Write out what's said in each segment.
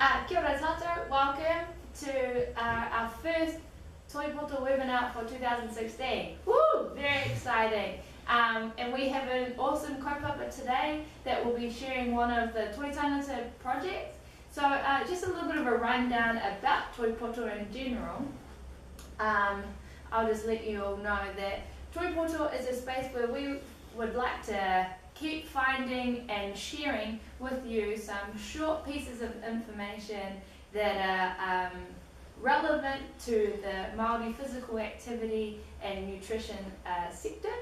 Kia ora tātou, welcome to our first Toi Poto webinar for 2016. Woo! Very exciting. And we have an awesome kaupapa today that will be sharing one of the Toi Tangata projects. So just a little bit of a rundown about Toi Poto in general. I'll just let you all know that Toi Poto is a space where we would like to keep finding and sharing with you some short pieces of information that are relevant to the Māori physical activity and nutrition sector,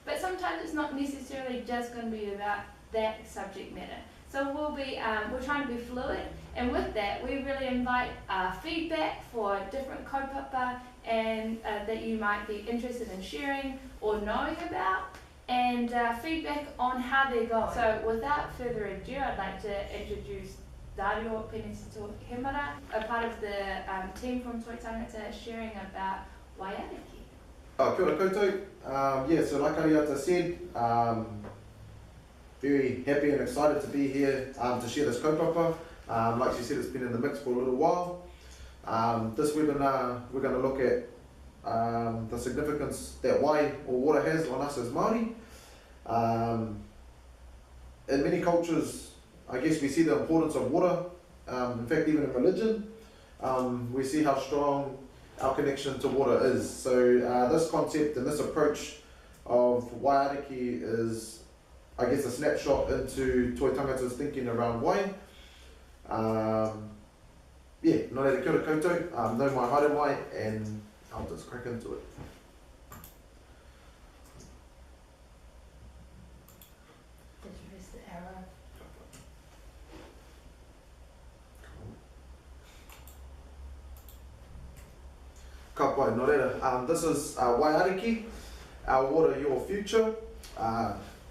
but sometimes it's not necessarily just going to be about that subject matter. So we're trying to be fluid, and with that we really invite feedback for different kaupapa and that you might be interested in sharing or knowing about, and feedback on how they're going. So without further ado, I'd like to introduce Darrio, Penetito-Hemara, a part of the team from Toi Tangata, sharing about Waiariki. Kia ora koutou. So like Ariata said, very happy and excited to be here to share this kaupapa. Like she said, it's been in the mix for a little while. This webinar, we're going to look at the significance that wai or water has on us as Māori. In many cultures, I guess we see the importance of water. In fact, even in religion, we see how strong our connection to water is. So this concept and this approach of Waiariki is, I guess, a snapshot into Toi Tangata's thinking around wai. No reira, kia ora koutou, no mai haere mai, and I'll just crack into it. Did you press the arrow? Ka pai, no reira. This is Waiariki, our water, your future.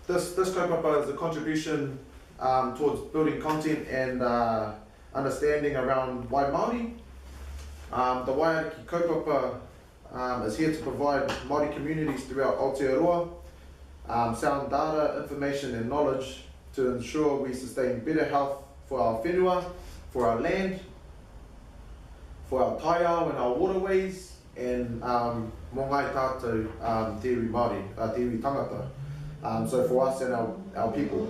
This kaupapa is a contribution towards building content and understanding around wai Māori. The Waiariki kaupapa is here to provide Māori communities throughout Aotearoa sound data, information and knowledge to ensure we sustain better health for our whenua, for our land, for our taiao and our waterways, and mō ngai tātou te iwi Māori, te iwi tangata. So for us and our people.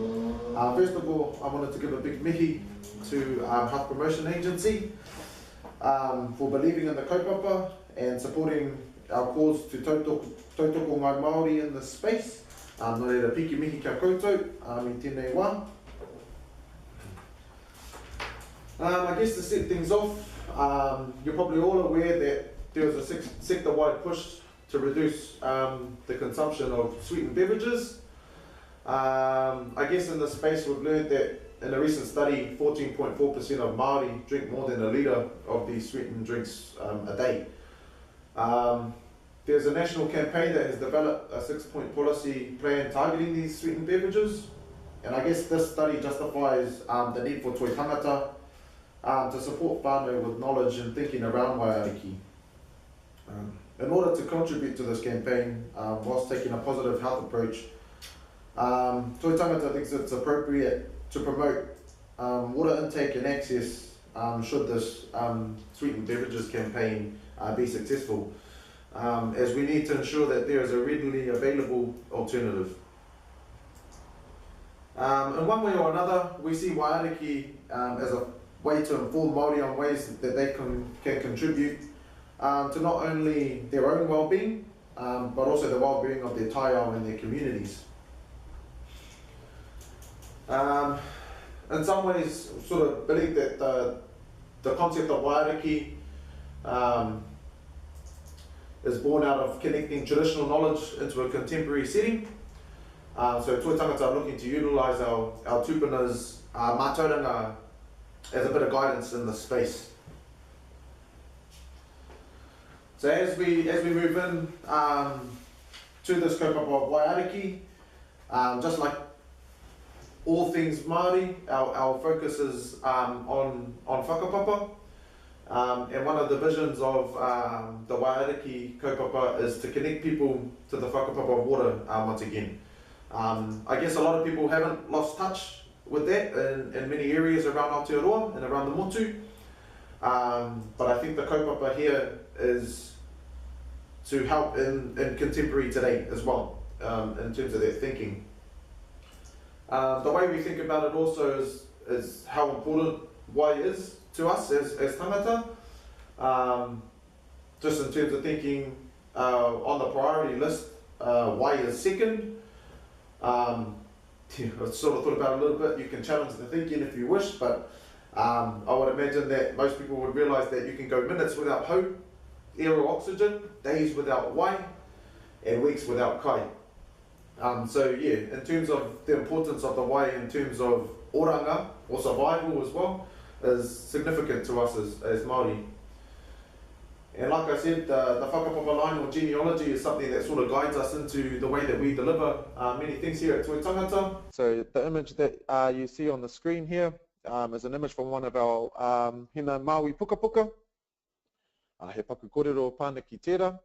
First of all, I wanted to give a big mihi to Health Promotion Agency for believing in the kaupapa and supporting our cause to tautoko ngai Māori in this space. No reira, piki mihi kia koutou, I tēnei wā. I guess to set things off, you're probably all aware that there was a sector-wide push to reduce the consumption of sweetened beverages. I guess in this space we've learned that in a recent study, 14.4% of Māori drink more than a litre of these sweetened drinks a day. There's a national campaign that has developed a 6-point policy plan targeting these sweetened beverages, and I guess this study justifies the need for Toi Tangata to support whānau with knowledge and thinking around Waiariki. In order to contribute to this campaign, whilst taking a positive health approach, Toi Tangata thinks it's appropriate to promote water intake and access should this sweetened beverages campaign be successful, as we need to ensure that there is a readily available alternative. In one way or another, we see Waiariki as a way to inform Māori on ways that they can contribute to not only their own well-being, but also the well-being of their taiao and their communities. In some ways, sort of believe that the concept of Waiariki is born out of connecting traditional knowledge into a contemporary setting. So Toi Tangata are looking to utilise our tūpuna's mātauranga as a bit of guidance in this space. So as we move in to this kaupapa of Waiariki, just like all things Māori, our focus is on whakapapa. And one of the visions of the Waiariki kaupapa is to connect people to the whakapapa of water once again. I guess a lot of people haven't lost touch with that in many areas around Aotearoa and around the motu. But I think the kaupapa here is to help in contemporary today as well, in terms of that thinking. The way we think about it also is how important wai is to us as tangata, just in terms of thinking on the priority list, wai is second. I've sort of thought about it a little bit. You can challenge the thinking if you wish, but I would imagine that most people would realise that you can go minutes without hope, air or oxygen, days without wai, and weeks without kai. So yeah, in terms of the importance of the wai in terms of oranga or survival as well, is significant to us as Māori. And like I said, the whakapapa line or genealogy is something that sort of guides us into the way that we deliver many things here at Toi Tangata. So the image that you see on the screen here is an image from one of our hina Māui puka puka. He paku kōrero pāna ki tērā.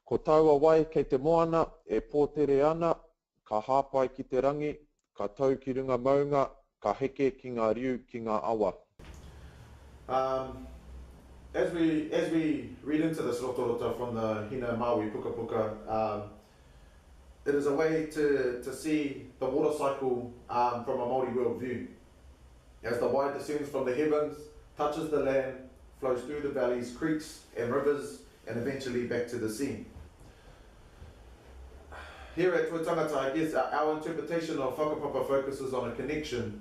Ko taua wai kei te moana e pōtere ana, ka hāpai ki te rangi, ka tau ki runga maunga, ka heke ki ngā riu ki ngā awa. As we read into this rotorota from the hina Māui puka puka, it is a way to see the water cycle from a Māori worldview. As the wai descends from the heavens, touches the land, flows through the valleys, creeks and rivers, and eventually back to the sea. Here at Toi Tangata, I guess our interpretation of whakapapa focuses on a connection,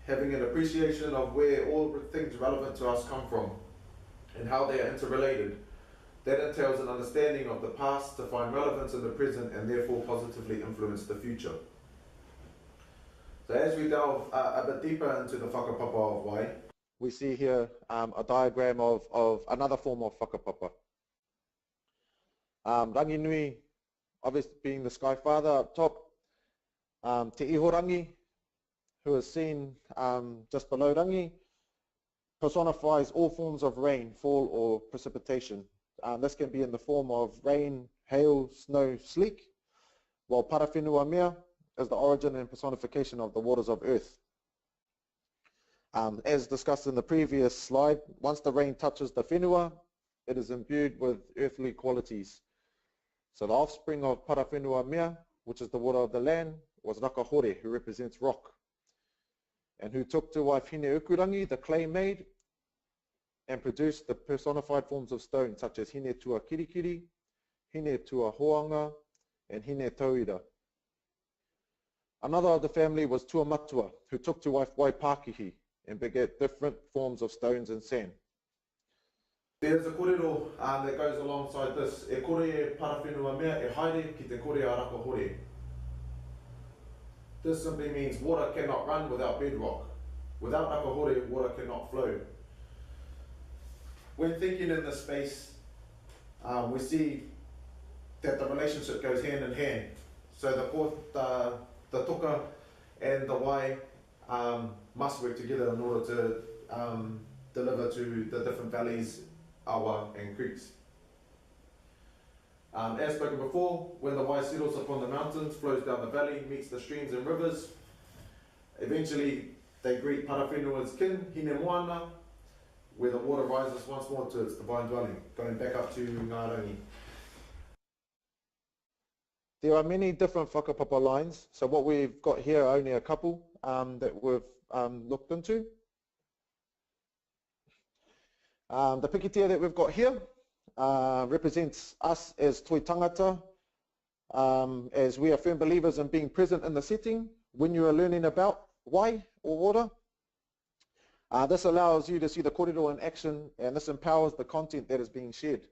having an appreciation of where all things relevant to us come from and how they are interrelated. That entails an understanding of the past to find relevance in the present and therefore positively influence the future. So as we delve a bit deeper into the whakapapa of wai, we see here a diagram of another form of whakapapa. Rangi nui, obviously being the Sky Father up top, te ihorangi, who is seen just below rangi, personifies all forms of rain, fall or precipitation. This can be in the form of rain, hail, snow, sleek, while parawhenua mea is the origin and personification of the waters of earth. As discussed in the previous slide, once the rain touches the whenua, it is imbued with earthly qualities. So the offspring of parawhenua mea, which is the water of the land, was Rakahore, who represents rock, and who took to wife Hine Ukurangi, the clay maid, and produced the personified forms of stone such as Hine tua kirikiri, Hine tua hoanga, and Hine tauira. Another of the family was Tuamatua, who took to wife Waipakihi and begat different forms of stones and sand. There's a kōrero that goes alongside this. E kore e parawhenua mea e haere ki te kore a Rakahore. This simply means water cannot run without bedrock. Without Rakahore, water cannot flow. When thinking in this space, we see that the relationship goes hand in hand. So the toka and the wai must work together in order to deliver to the different valleys, awa and creeks. As spoken before, when the wai settles upon the mountains, flows down the valley, meets the streams and rivers, eventually they greet parawhenua's kin, Hine Moana, where the water rises once more to its divine dwelling, going back up to Ngā Rangi. There are many different whakapapa lines, so what we've got here are only a couple that we've looked into. The pikitia that we've got here represents us as Toi Tangata, as we are firm believers in being present in the setting when you are learning about wai or water. This allows you to see the kōrero in action, and this empowers the content that is being shared.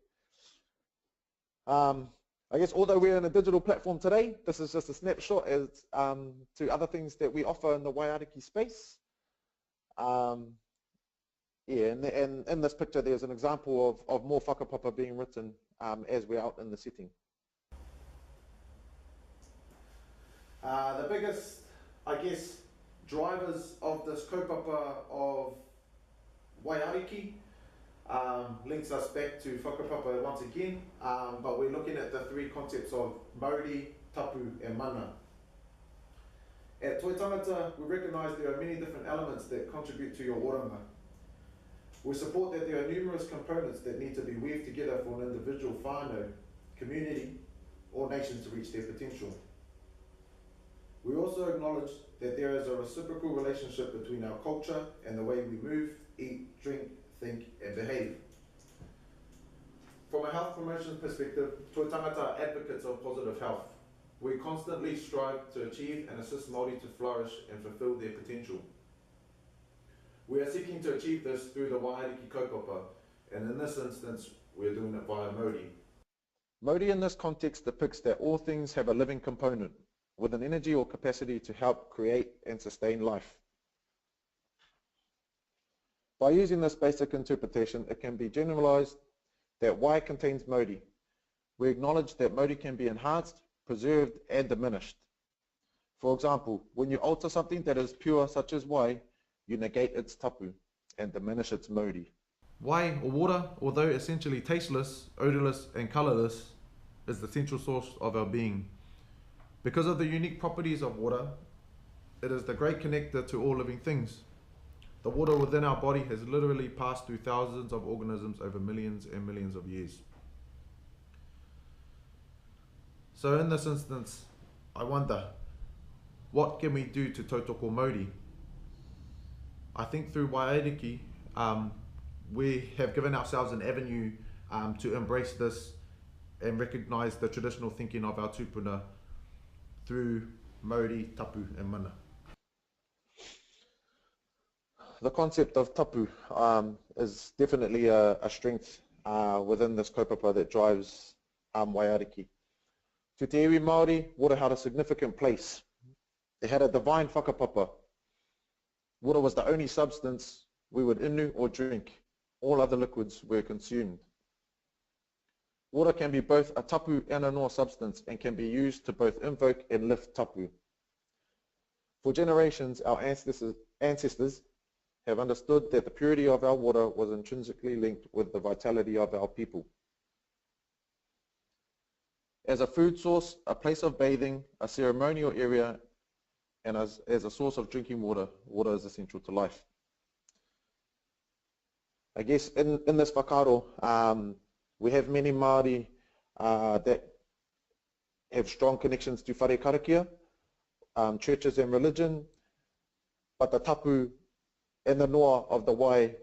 I guess although we're in a digital platform today, this is just a snapshot as to other things that we offer in the Waiariki space. Yeah, and in this picture there's an example of more whakapapa being written as we're out in the setting. The biggest, I guess, drivers of this kaupapa of Waiariki links us back to whakapapa once again, but we're looking at the three concepts of Māori, tapu and mana. At Toi Tangata, we recognise there are many different elements that contribute to your oranga. We support that there are numerous components that need to be weaved together for an individual whānau, community, or nation to reach their potential. We also acknowledge that there is a reciprocal relationship between our culture and the way we move, eat, drink, think, and behave. From a health promotion perspective, Toi Tangata are advocates of positive health. We constantly strive to achieve and assist Māori to flourish and fulfil their potential. We are seeking to achieve this through the Waiariki kaupapa, and in this instance, we are doing it via Māori. Māori in this context depicts that all things have a living component, with an energy or capacity to help create and sustain life. By using this basic interpretation, it can be generalized that Wai contains Māori. We acknowledge that Māori can be enhanced, preserved, and diminished. For example, when you alter something that is pure, such as Wai, you negate its tapu and diminish its Māori. Wai, or water, although essentially tasteless, odourless, and colourless, is the central source of our being. Because of the unique properties of water, it is the great connector to all living things. The water within our body has literally passed through thousands of organisms over millions and millions of years. So in this instance, I wonder, what can we do to tautoko Māori? I think through Waiariki, we have given ourselves an avenue to embrace this and recognise the traditional thinking of our tupuna through Māori, tapu and mana. The concept of tapu is definitely a strength within this kaupapa that drives Waiariki. To te iwi Māori, water held a significant place. It had a divine whakapapa. Water was the only substance we would inu or drink. All other liquids were consumed. Water can be both a tapu and a noa substance and can be used to both invoke and lift tapu. For generations, our ancestors have understood that the purity of our water was intrinsically linked with the vitality of our people. As a food source, a place of bathing, a ceremonial area, and as a source of drinking water, water is essential to life. I guess in this whakaaro, we have many Māori that have strong connections to whare karakia, churches and religion, but the tapu and the noa of the Wai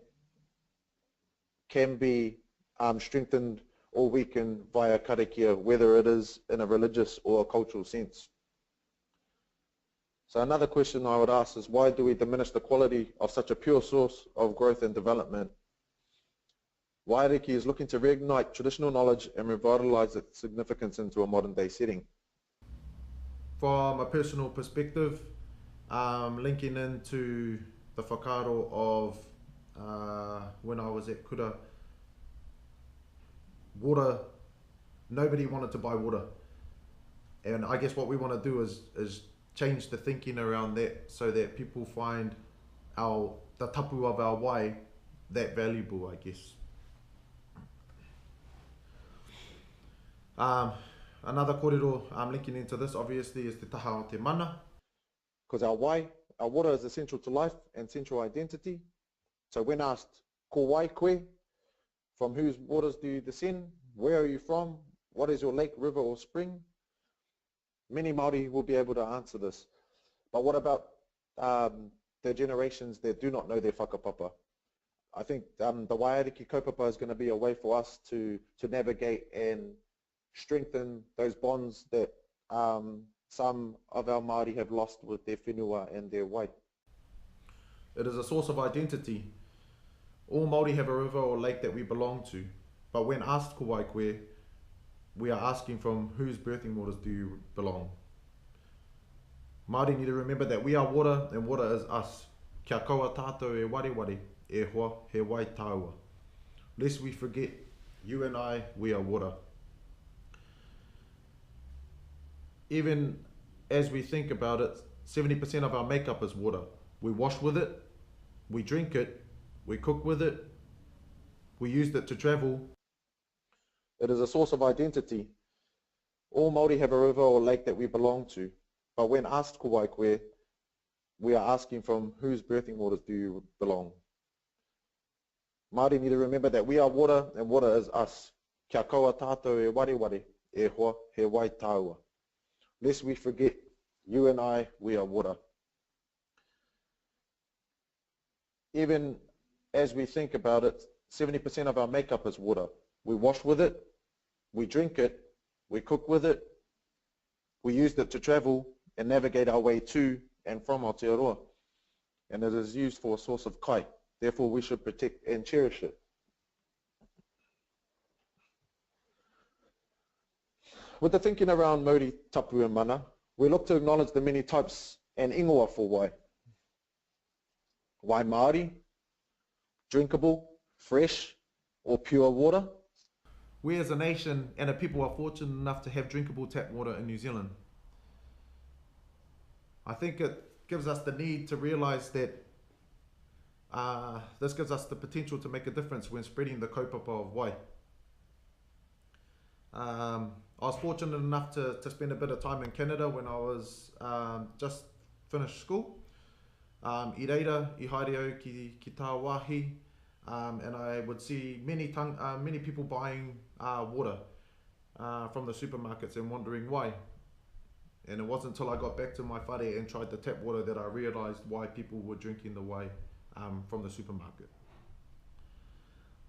can be strengthened or weakened via karakia, whether it is in a religious or a cultural sense. So another question I would ask is, why do we diminish the quality of such a pure source of growth and development? Waiariki is looking to reignite traditional knowledge and revitalise its significance into a modern day setting. From a personal perspective, linking into the whakaaro of when I was at Kura, water, nobody wanted to buy water. And I guess what we want to do is change the thinking around that so that people find the tapu of our Wai that valuable, I guess. Another kōrero linking into this obviously is te taha o te mana. Because our Wai, our water is essential to life and central identity. So when asked, ko wai koe, from whose waters do you descend? Where are you from? What is your lake, river or spring? Many Māori will be able to answer this. But what about the generations that do not know their whakapapa? I think the Waiariki kaupapa is going to be a way for us to navigate and strengthen those bonds that some of our Māori have lost with their whenua and their Wai. It is a source of identity. All Māori have a river or lake that we belong to, but when asked ko wai koe, we are asking from whose birthing waters do you belong. Māori need to remember that we are water and water is us. Kia kaua tātou e ware, e hoa he wai tāua. Lest we forget, you and I, we are water. Even as we think about it, 70% of our makeup is water. We wash with it, we drink it, we cook with it, we used it to travel. It is a source of identity. All Māori have a river or lake that we belong to, but when asked ko wai koe, we are asking from whose birthing waters do you belong? Māori need to remember that we are water and water is us. Kia kaua tātou e ware ware, e hoa he wai tāua. Lest we forget, you and I, we are water. Even as we think about it, 70% of our makeup is water. We wash with it, we drink it, we cook with it, we use it to travel and navigate our way to and from Aotearoa. And it is used for a source of kai. Therefore, we should protect and cherish it. With the thinking around Māori, tapu and mana, we look to acknowledge the many types and ingoa for wai. Wai Māori, drinkable, fresh, or pure water. We as a nation and a people are fortunate enough to have drinkable tap water in New Zealand. I think it gives us the need to realise that this gives us the potential to make a difference when spreading the kaupapa of wai. I was fortunate enough to spend a bit of time in Canada when I was just finished school. I reira, I haere au ki tā wāhi, and I would see many people buying water from the supermarkets and wondering why. And it wasn't until I got back to my whare and tried the tap water that I realised why people were drinking the wai from the supermarket.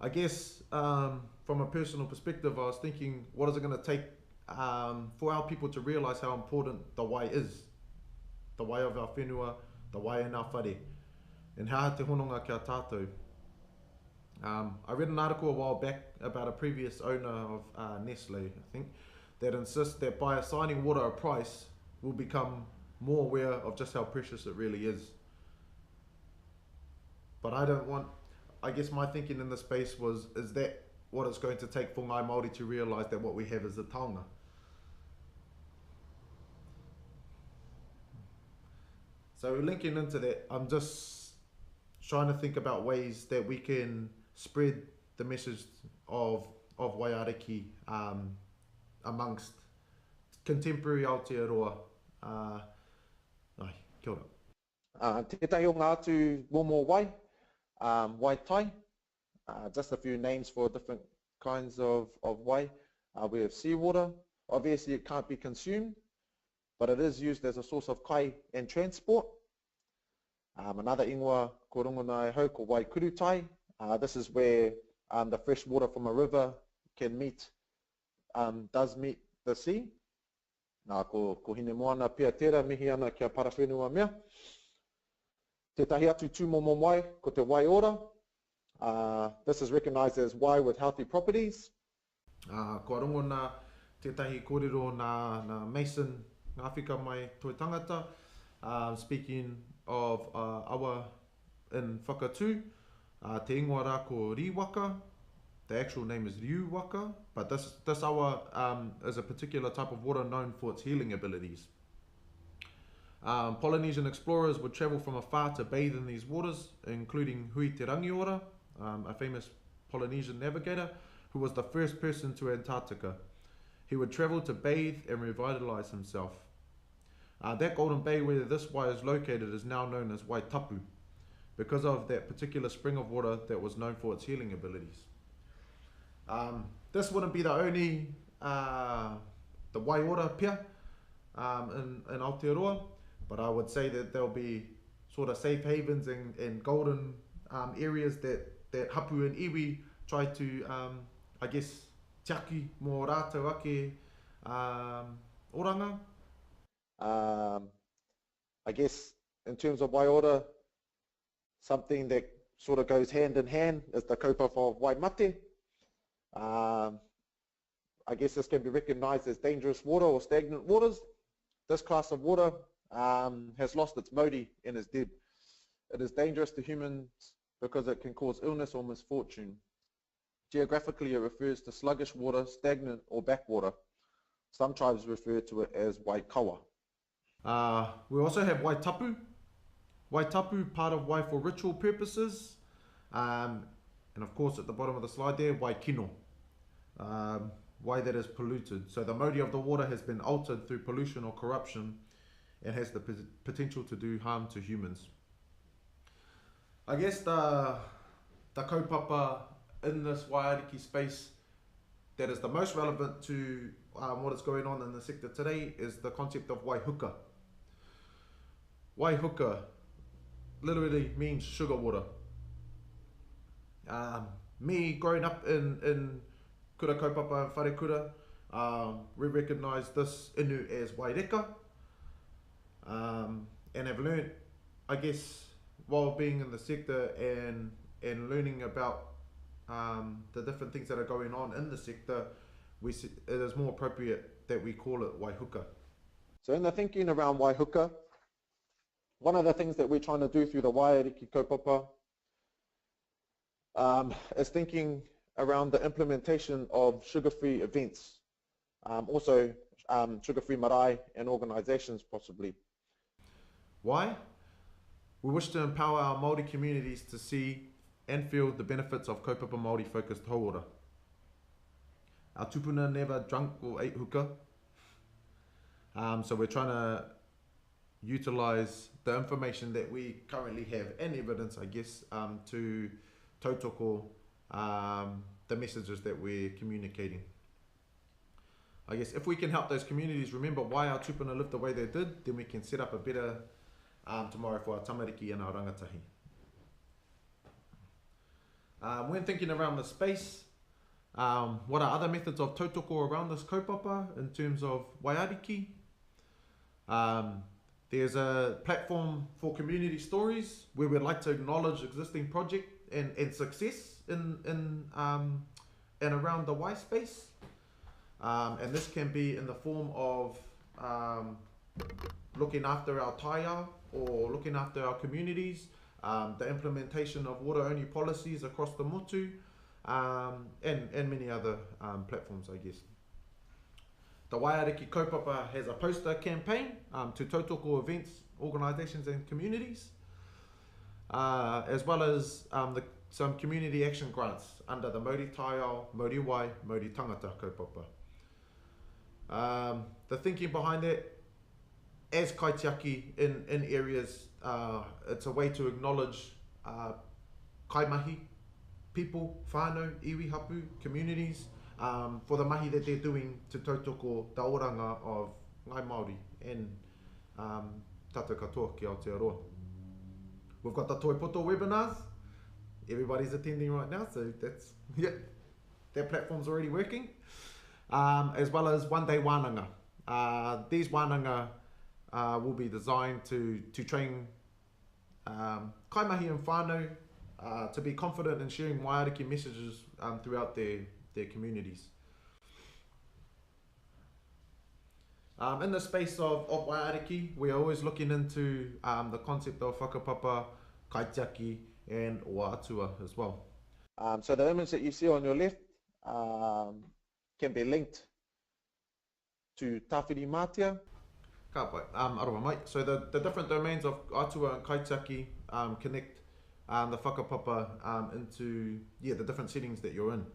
I guess from a personal perspective, I was thinking, what is it going to take for our people to realise how important the wai is? The wai of our whenua, the wai in our whare, and how te hononga kia tātou. I read an article a while back about a previous owner of Nestle, I think, that insists that by assigning water a price, we'll become more aware of just how precious it really is. But I guess my thinking in this space was, is that what it's going to take for Ngāi Māori to realise that what we have is the taonga? So linking into that, I'm just trying to think about ways that we can spread the message of Waiariki amongst contemporary Aotearoa. Kia ora. Tētahi o ngā atu momo wai, wai tai, just a few names for different kinds of wai. We have seawater. Obviously it can't be consumed, but it is used as a source of kai and transport. Another ingoa ko rongonai hau ko wai kurutai. This is where the fresh water from a river does meet the sea. Nā ko hine moana pia tera mihi ana kia parawhenua mea. Tētahi atu tū momo wai ko te wai ora. This is recognised as wai with healthy properties. Kua rongo nā tētahi kōrero nā Mason ngā whika mai Toi Tangata, speaking of awa in whakatū, te ingoa rā ko riwaka. The actual name is riuwaka, but this awa is a particular type of water known for its healing abilities. Polynesian explorers would travel from afar to bathe in these waters, including Hui Te Rangiora, a famous Polynesian navigator who was the first person to Antarctica. He would travel to bathe and revitalise himself. That Golden Bay where this wai is located is now known as Wai Tapu, because of that particular spring of water that was known for its healing abilities. This wouldn't be the only the wai ora pia in Aotearoa, but I would say that there'll be sort of safe havens and golden areas that hapu and iwi try to, I guess, tiaki mō rātou ake oranga. I guess in terms of wai ora, something that sort of goes hand in hand is the kaupapa of wai mate. I guess this can be recognised as dangerous water or stagnant waters. This class of water has lost its mauri and is dead. It is dangerous to humans because it can cause illness or misfortune. Geographically, it refers to sluggish water, stagnant or backwater. Some tribes refer to it as wai kawa. We also have wai tapu. Wai tapu, part of wai for ritual purposes. And of course, at the bottom of the slide there, wai kino. Wai that is polluted. So the mauri of the water has been altered through pollution or corruption, and has the potential to do harm to humans. I guess the kaupapa in this Waiariki space that is the most relevant to what is going on in the sector today is the concept of waihuka. Waihuka literally means sugar water. Me growing up in kura kaupapa and whare kura, we recognise this inu as waireka, and have learnt, I guess, while being in the sector and learning about the different things that are going on in the sector, it is more appropriate that we call it waihuka. So in the thinking around waihuka, one of the things that we're trying to do through the Waiariki kaupapa is thinking around the implementation of sugar-free events, also sugar-free marae and organisations possibly. Why? We wish to empower our Māori communities to see and feel the benefits of kaupapa Māori focused hauora. Our tupuna never drunk or ate hookah, so we're trying to utilise the information that we currently have and evidence, I guess, to tautoko the messages that we're communicating. I guess if we can help those communities remember why our tupuna lived the way they did, then we can set up a better tomorrow for our tamariki and our rangatahi. When thinking around the space, what are other methods of tautoko around this kaupapa in terms of Waiariki? There's a platform for community stories where we'd like to acknowledge existing project and success in and around the Wai space. And this can be in the form of looking after our taiao or looking after our communities, the implementation of water-only policies across the motu, and many other platforms, I guess. The Waiariki kaupapa has a poster campaign to tautoko events, organisations and communities, as well as some community action grants under the Māori Taiao, Māori Wai, Māori Tangata kaupapa. The thinking behind that, as kaitiaki in areas, it's a way to acknowledge kaimahi, people, whānau, iwi hapu, communities, for the mahi that they're doing to tautoko the oranga of ngai Māori and tātou katoa ki Aotearoa. We've got the Toi Poto webinars. Everybody's attending right now, so that's, yeah, that platform's already working. As well as one day wānanga. These wānanga will be designed to train kaimahi and whānau to be confident in sharing Waiariki messages throughout their communities. In the space of Waiariki, we're always looking into the concept of whakapapa, kaitiaki, and oatua as well. So the image that you see on your left can be linked to tawhiri mātia. Ka pai, aroha mai. So the different domains of atua and kaitiaki connect the whakapapa into the different settings that you're in.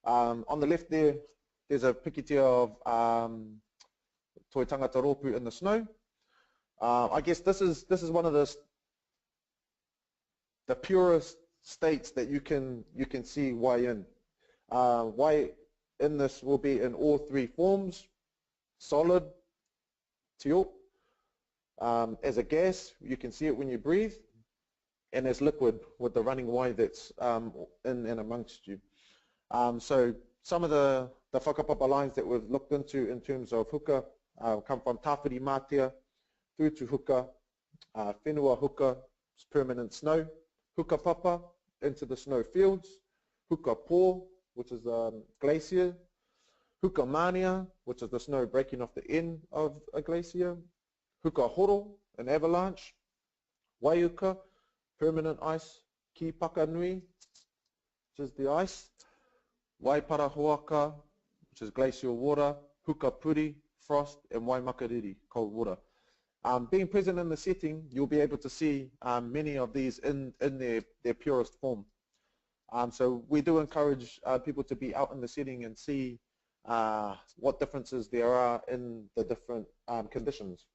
On the left there's a pikitia of Toi Tangata rōpū in the snow. I guess this is one of the purest states that you can see wai in. Wai in this will be in all three forms: solid, tio, as a gas, you can see it when you breathe, and as liquid with the running wai that's in and amongst you. So some of the whakapapa lines that we've looked into in terms of huka come from tawhiri mātia through to huka, whenua huka, permanent snow, whakapapa into the snow fields, whakapō, which is a glacier, whakamania, which is the snow breaking off the end of a glacier, whakahoro, an avalanche, waiuka, permanent ice, ki pakanui, which is the ice, waiparahoaka, which is glacial water, hukapuri, frost, and waimakariri, cold water. Being present in the setting, you'll be able to see many of these in their purest form. So we do encourage people to be out in the setting and see what differences there are in the different conditions.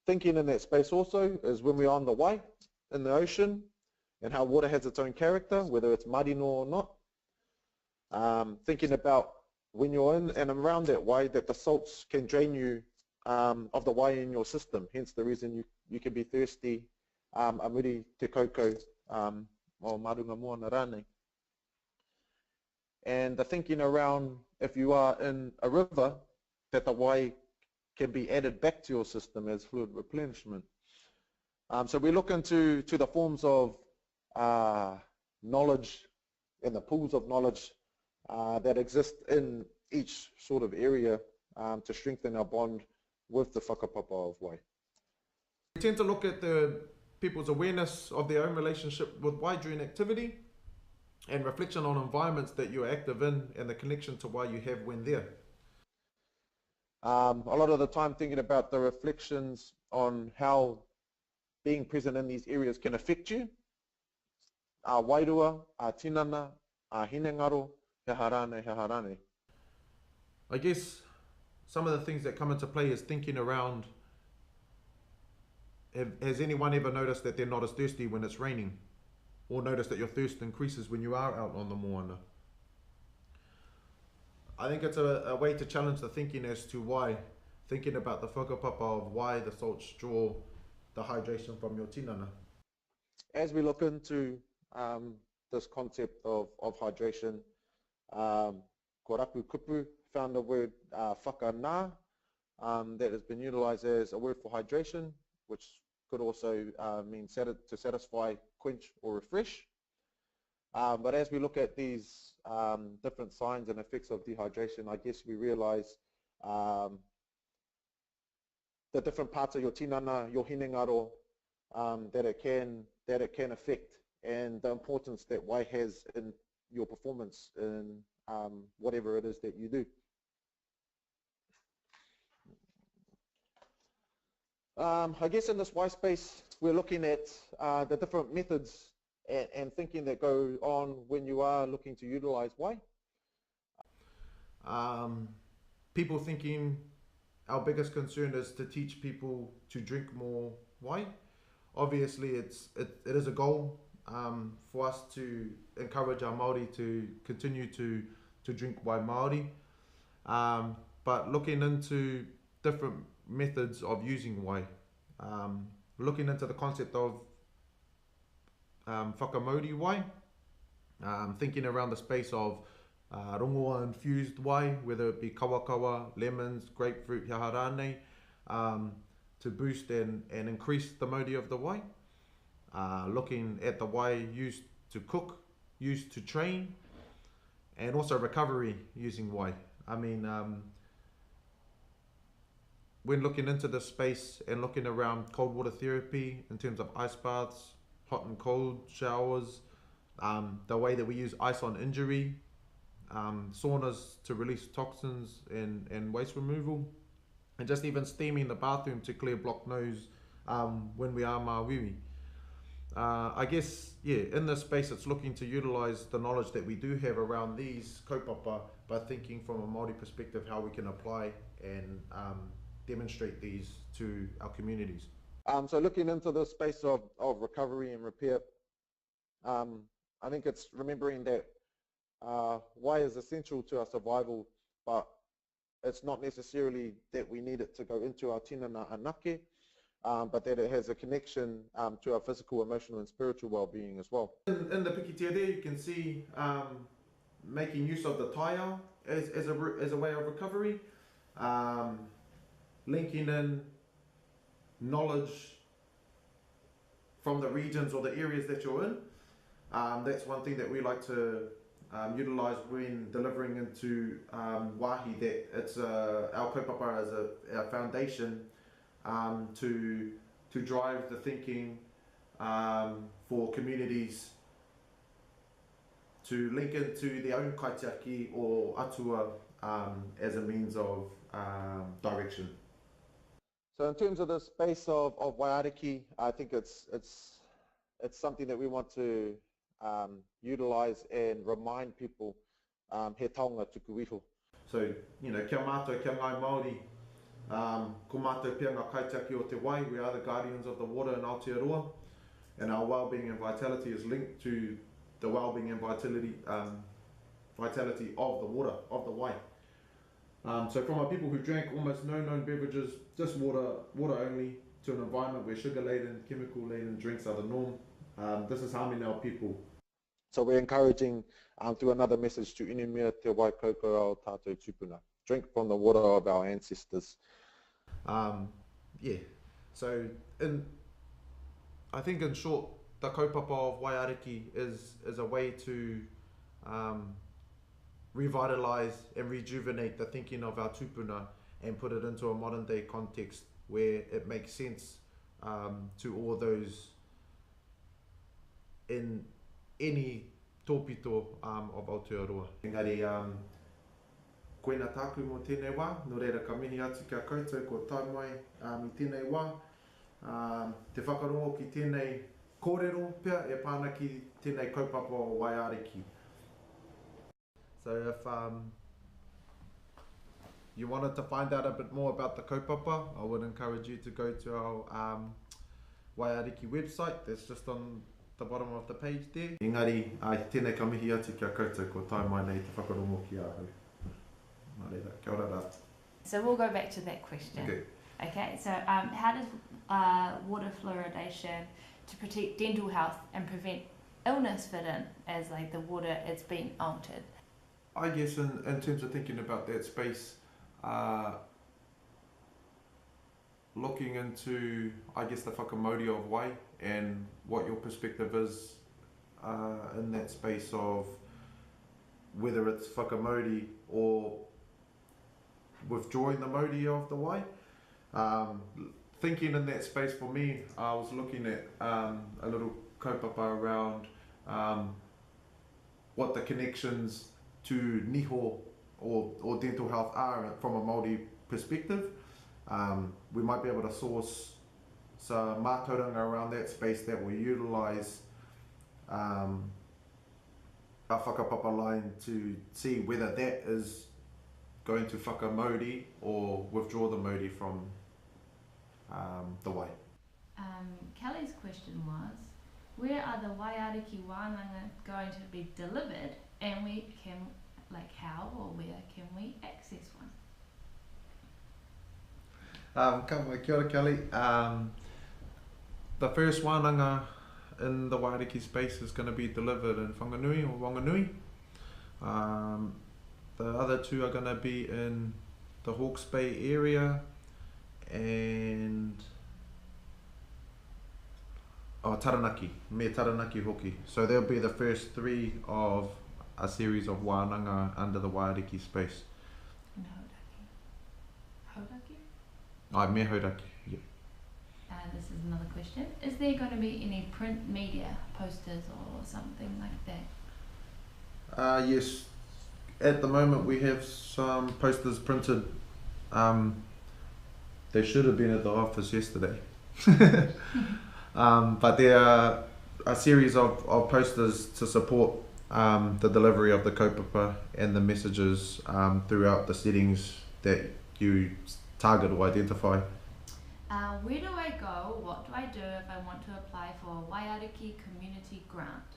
Thinking in that space also is when we're on the wai, in the ocean, and how water has its own character, whether it's marino or not. Thinking about when you're in and around that wai, that the salts can drain you of the wai in your system, hence the reason you can be thirsty, amuri te koukou, o marunga mua na rānei. And the thinking around if you are in a river, that the wai can be added back to your system as fluid replenishment. So we look into the forms of knowledge and the pools of knowledge that exist in each sort of area to strengthen our bond with the whakapapa of wai. We tend to look at the people's awareness of their own relationship with wai during activity and reflection on environments that you're active in and the connection to wai you have when there. A lot of the time thinking about the reflections on how being present in these areas can affect you. Wairua, tinana, hinengaro, he harane, he harane. I guess some of the things that come into play is thinking around, has anyone ever noticed that they're not as thirsty when it's raining? Or noticed that your thirst increases when you are out on the moana? I think it's a way to challenge the thinking as to why, thinking about the whakapapa of why the salts draw the hydration from your tinana. As we look into this concept of hydration, Koraku Kupu found the word whakana that has been utilized as a word for hydration, which could also mean to satisfy, quench or refresh. But as we look at these different signs and effects of dehydration, I guess we realize the different parts of your tinana, your hinengaro, that it can affect, and the importance that wai has in your performance in whatever it is that you do. I guess in this wai space, we're looking at the different methods and thinking that go on when you are looking to utilize wai. People thinking our biggest concern is to teach people to drink more wai. Obviously, it is a goal for us to encourage our Māori to continue to drink wai Māori. But looking into different methods of using wai, looking into the concept of whakamauri wai, thinking around the space of rongoa infused wai, whether it be kawakawa, lemons, grapefruit, he harane, to boost and increase the mauri of the wai. Looking at the wai used to cook, used to train, and also recovery using wai. I mean, when looking into this space and looking around cold water therapy in terms of ice baths, hot and cold showers, the way that we use ice on injury, saunas to release toxins and waste removal, and just even steaming the bathroom to clear blocked nose when we are mawiri. I guess, yeah, in this space it's looking to utilise the knowledge that we do have around these kaupapa, but thinking from a Māori perspective how we can apply and demonstrate these to our communities. So looking into the space of recovery and repair, I think it's remembering that wai is essential to our survival, but it's not necessarily that we need it to go into our tinana anake, but that it has a connection to our physical, emotional and spiritual well-being as well. In the pikitia there you can see making use of the taiao as a way of recovery, linking in knowledge from the regions or the areas that you're in. That's one thing that we like to utilise when delivering into wahi, that it's our kaupapa as a foundation to drive the thinking for communities to link into their own kaitiaki or atua as a means of direction. So in terms of the space of Waiariki, I think it's something that we want to utilise and remind people he taonga tuku iho. So, you know, kia mātou, kia ngai Māori, Ko mātou pia ngā kaitiaki o te wai, we are the guardians of the water in Aotearoa, and our well-being and vitality is linked to the well-being and vitality of the water, of the wai. So from our people who drank almost no known beverages, just water only, to an environment where sugar-laden, chemical-laden drinks are the norm, this is harming our people. So we're encouraging through another message to inumia te wai koukou ao tātou tupuna. Drink from the water of our ancestors. Yeah, so I think in short, the kaupapa of Waiariki is a way to revitalise and rejuvenate the thinking of our tupuna and put it into a modern day context where it makes sense to all those in any tōpito of Aotearoa. Engari, koina tāku mo tēnei wā, no reira ka mihi atu kia koutou ko tau mai i tēnei wā. Te whakarongo ki tēnei kōrero pia e pāna ki tēnei kaupapa o Waiariki. So if you wanted to find out a bit more about the kaupapa, I would encourage you to go to our Waiariki website. That's just on the bottom of the page there. Engari, tēnei ka mihi atu kia koutou ko tau mai nei te whakarongo ki ahau. Nā reira, kia ora rā. So we'll go back to that question. Okay, so how does water fluoridation to protect dental health and prevent illness fit in as like the water it's been altered? I guess in terms of thinking about that space, looking into, I guess, the whakamauri of wai and what your perspective is in that space of whether it's whakamauri or withdrawing the mauri of the wai. Thinking in that space for me, I was looking at a little kaupapa around what the connections to niho or dental health are from a Māori perspective. We might be able to source some mātauranga around that space that will utilise our whakapapa line to see whether that is going to whakamauri or withdraw the mauri from the wai. Kelly's question was, where are the Waiariki wānanga going to be delivered, and we can, like, how or where can we access one? Ka mai, kia ora Kelly. The first wānanga in the Waiariki space is going to be delivered in Whanganui or Wanganui. The other two are going to be in the Hawke's Bay area and Taranaki, me Taranaki hoki. So they'll be the first three of a series of wānanga under the Waiariki space. And Hauraki? Me Hauraki, yeah. This is another question. Is there going to be any print media, posters or something like that? Yes. At the moment we have some posters printed. They should have been at the office yesterday. But there are a series of posters to support the delivery of the kaupapa and the messages throughout the settings that you target or identify. Where do I go? What do I do if I want to apply for a Waiariki community grant?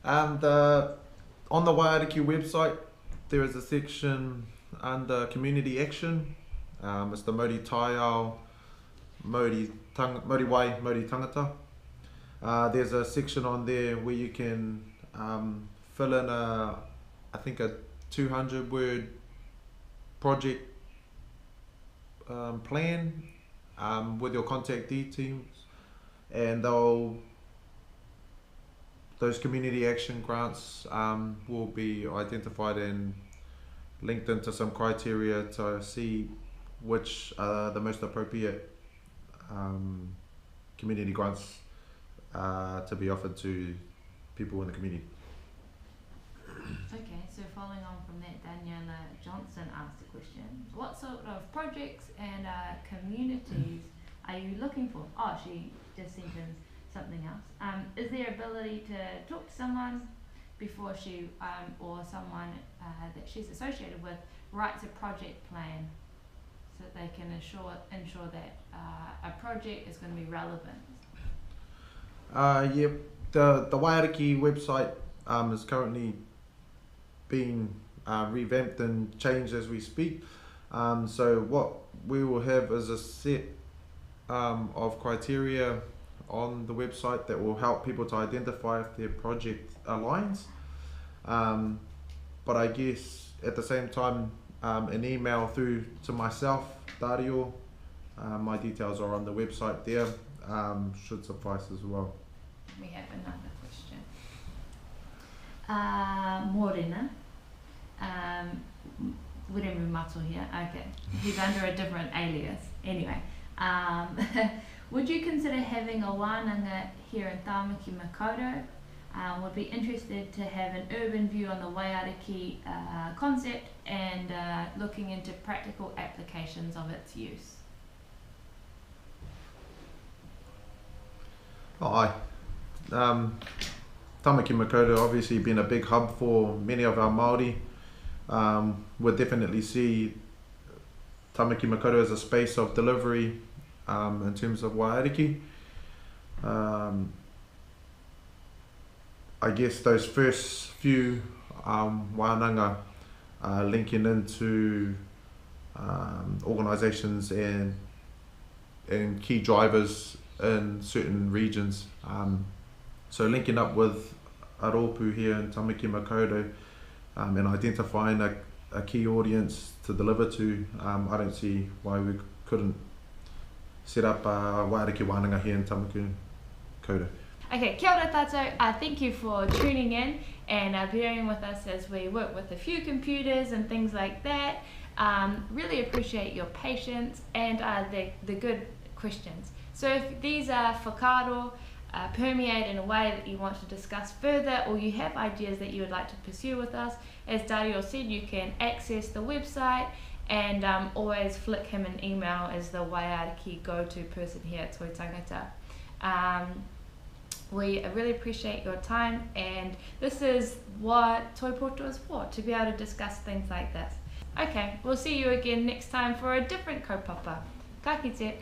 On the Waiariki website, there is a section under community action. It's the Māori Taiao, Māori Wai, Māori Tangata. There's a section on there where you can fill in I think a 200-word project plan with your contact details, and those community action grants will be identified and linked into some criteria to see which are the most appropriate community grants to be offered to people in the community. Okay, so following on from that, Daniela Johnson asked a question. What sort of projects and communities are you looking for? Oh, she just sent in something else. Is there ability to talk to someone before she or someone that she's associated with writes a project plan so that they can ensure that a project is going to be relevant? Yep, the Waiariki website is currently being revamped and changed as we speak. So what we will have is a set of criteria on the website that will help people to identify if their project aligns. But I guess at the same time, an email through to myself, Darrio, my details are on the website there, should suffice as well. We have another question. Morena. Wiremu Mato here. Okay. He's under a different alias. Anyway. Would you consider having a wānanga here in Tāmaki Makaurau? Would be interested to have an urban view on the Waiariki concept and looking into practical applications of its use. Aye. Tāmaki Makaurau obviously been a big hub for many of our Māori. We'll definitely see Tāmaki Makaurau as a space of delivery in terms of Waiariki. I guess those first few wānanga linking into organisations and key drivers in certain regions. So linking up with a rōpū here in Tāmaki Makaurau and identifying a key audience to deliver to, I don't see why we couldn't set up a Waiariki wānanga here in Tāmaki Makaurau. Okay, kia ora tātou. Thank you for tuning in and bearing with us as we work with a few computers and things like that. Really appreciate your patience and the good questions. So if these are whakaaro, permeate in a way that you want to discuss further, or you have ideas that you would like to pursue with us, as Darrio said, you can access the website and always flick him an email as the Waiariki go-to person here at Toi Tangata. We really appreciate your time, and this is what Toi Poto is for, to be able to discuss things like this. Okay, we'll see you again next time for a different kaupapa. Ka kite.